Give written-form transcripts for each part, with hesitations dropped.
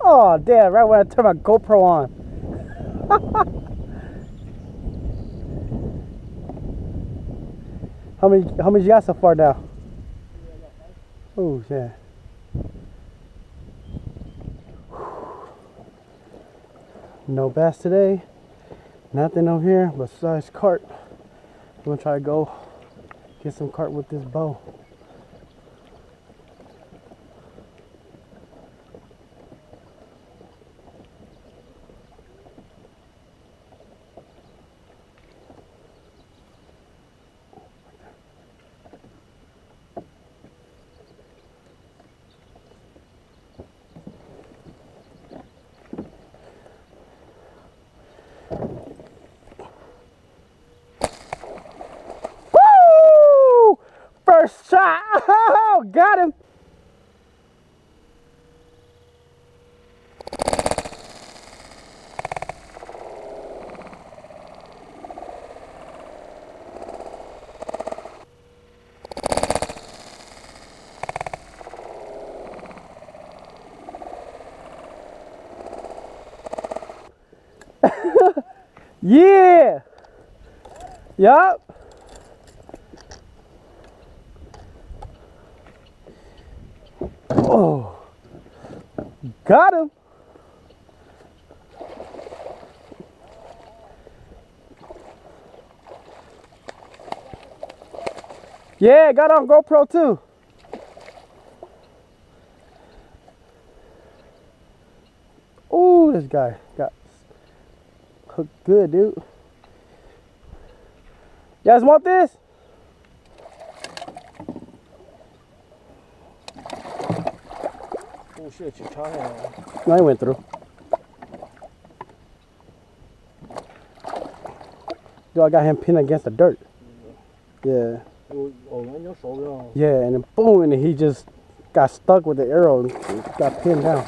Oh, damn, right when I turn my GoPro on. How many you got so far now? Oh, yeah. No bass today. Nothing over here besides carp. I'm gonna try to go get some carp with this bow. Woo! First shot! Oh, got him! Yeah! Yup! Oh! Got him! Yeah, got on GoPro too. Ooh, this guy got hooked good, dude. You guys want this? Oh shit, you're trying. No, I went through. Dude, I got him pinned against the dirt. Yeah. Yeah, and then boom, and he just got stuck with the arrow and got pinned down.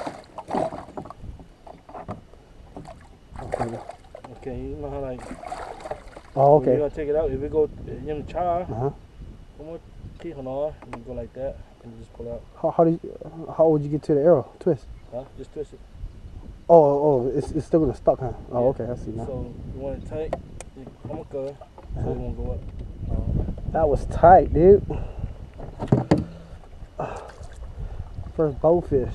Okay, you know how like. Oh, okay. You gotta take it out. If we go in the char, Uh-huh. you go like that and you just pull out. How would you get to the arrow? Twist. Huh? Just twist it. Oh, it's still gonna stuck, huh? Oh, Yeah. okay, I see now. So you want it tight, you come up, so it won't go up. That was tight, dude. First bowfish.